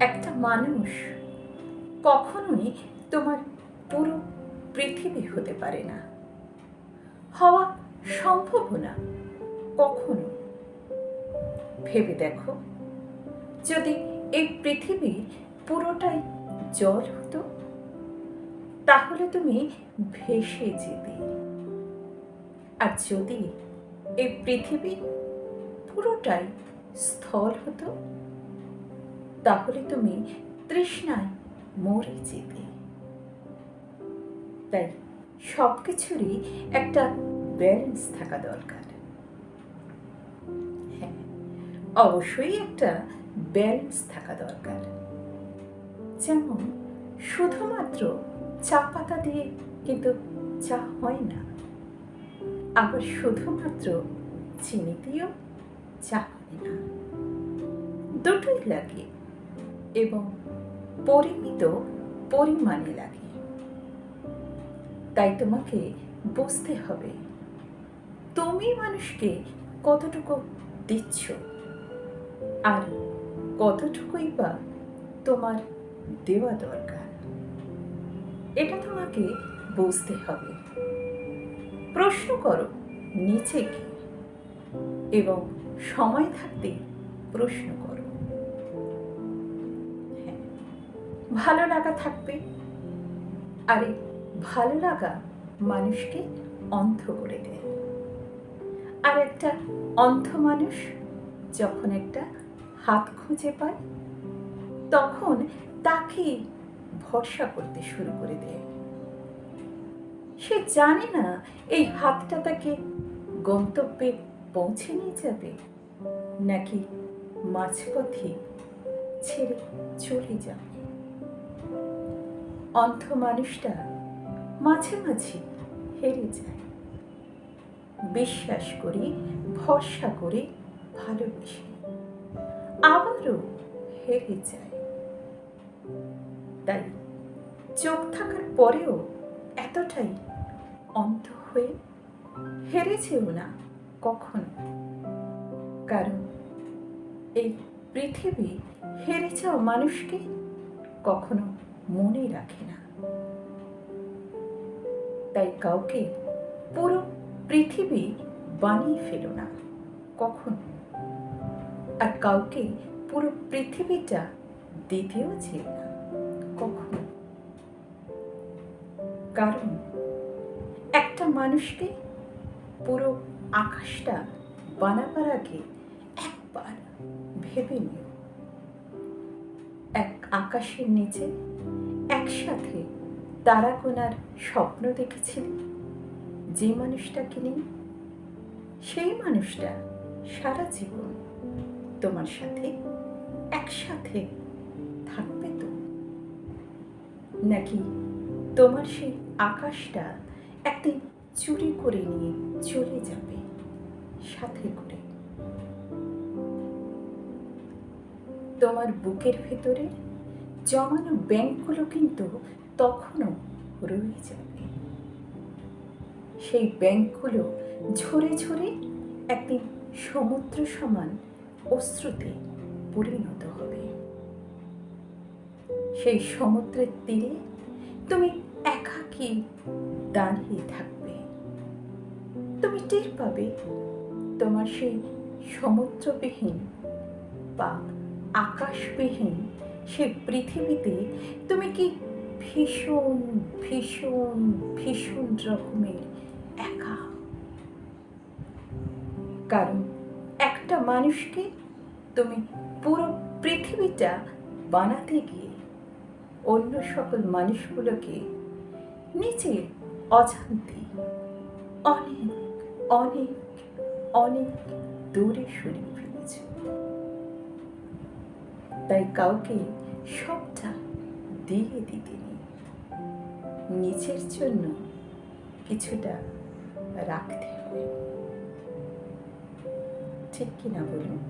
একটা মানুষ কখনোই তোমার পুরো পৃথিবী হতে পারে না, হওয়া সম্ভব না কখনো। ভেবে দেখো, যদি এই পৃথিবী পুরোটাই জল হতো তাহলে তুমি ভেসে যেতে। আর যদি এই পৃথিবী পুরোটাই স্থল হতো তাহলে তুমি তৃষ্ণায় মরে যেতে। তাই সব কিছুরই একটা ব্যালেন্স থাকা দরকার। হ্যাঁ, অবশ্যই একটা ব্যালেন্স থাকা দরকার। যেমন শুধুমাত্র চা পাতা দিয়ে কিন্তু চা হয় না, আবার শুধুমাত্র চিনি দিয়েও চা হয় না। দুটোই লাগে এবং পরিমিত পরিমাণে লাগে। তাই তোমাকে বুঝতে হবে তুমি মানুষকে কতটুকু দিচ্ছ আর কতটুকুই বা তোমার দেওয়া দরকার। এটা তোমাকে বুঝতে হবে। প্রশ্ন করো নিজেকে এবং সময় থাকতে প্রশ্ন করো। হ্যাঁ, ভালো লাগা থাকবে, আরে ভালো লাগা মানুষকে অন্ধ করে দেয়। আর একটা অন্ধ মানুষ যখন একটা হাত খুঁজে পায় তখন তাকে ভরসা করতে শুরু করে দেয়। সে জানে না এই হাতটা তাকে গন্তব্যে পৌঁছে নিয়ে যাবে নাকি মাঝপথে ছেড়ে চলে যাবে। অন্ধ মানুষটা মাঝে মাঝে হেরে যায়, বিশ্বাস করে ভরসা করে ভালোবেসে আবারও হেরে যায়। তাই চোখ থাকার পরেও এতটাই অন্ধ হয়ে হেরেছেও না কখনো। কারণ এই পৃথিবী হেরে যাওয়া মানুষকে কখনো মনে রাখে না। তাই কাউকে পুরো পৃথিবী বানিয়ে ফেলো না কখনো, আর কাউকে পুরো পৃথিবীটা দিতেও চেও না কখনো। কারণ একটা মানুষকে পুরো আকাশটা বানাবার আগে একবার ভেবে নিও, এক আকাশের নিচে একসাথে তারা গোনার স্বপ্ন দেখেছিলি যে মানুষটাকে নিয়ে, সেই মানুষটা সারা জীবন তোমার সাথে একসাথে থাকবে তো? নাকি তোমার সেই আকাশটা একদিন চুরি করে নিয়ে চলে যাবে সাথে করে? তোমার বুকের ভেতরে জমানো ব্যাংকগুলো কিন্তু তখনও রয়ে যাবে। সেই ব্যাংকগুলো ঝরে ঝরে একদিন সমুদ্র সমান অশ্রুতে পরিণত হবে। সেই সমুদ্রের তীরে তুমি একাকী দাঁড়িয়ে থাকবে। তুমি টের পাবে তোমার সেই সমুদ্রবিহীন বা আকাশবিহীন সে পৃথিবীতে তুমি কি ভীষণ ভীষণ ভীষণ রকমের একা। কারণ একটা মানুষকে তুমি পুরো পৃথিবীটা বানাতে গিয়ে অন্য সকল মানুষগুলোকে নিজের অজান্তে অনেক অনেক অনেক দূরে সরিয়ে ফেলেছ। তাই কাউকে সবটা দিয়ে দিতে নেই, নিজের জন্য কিছুটা রাখতে হবে। ঠিক কিনা বলুন?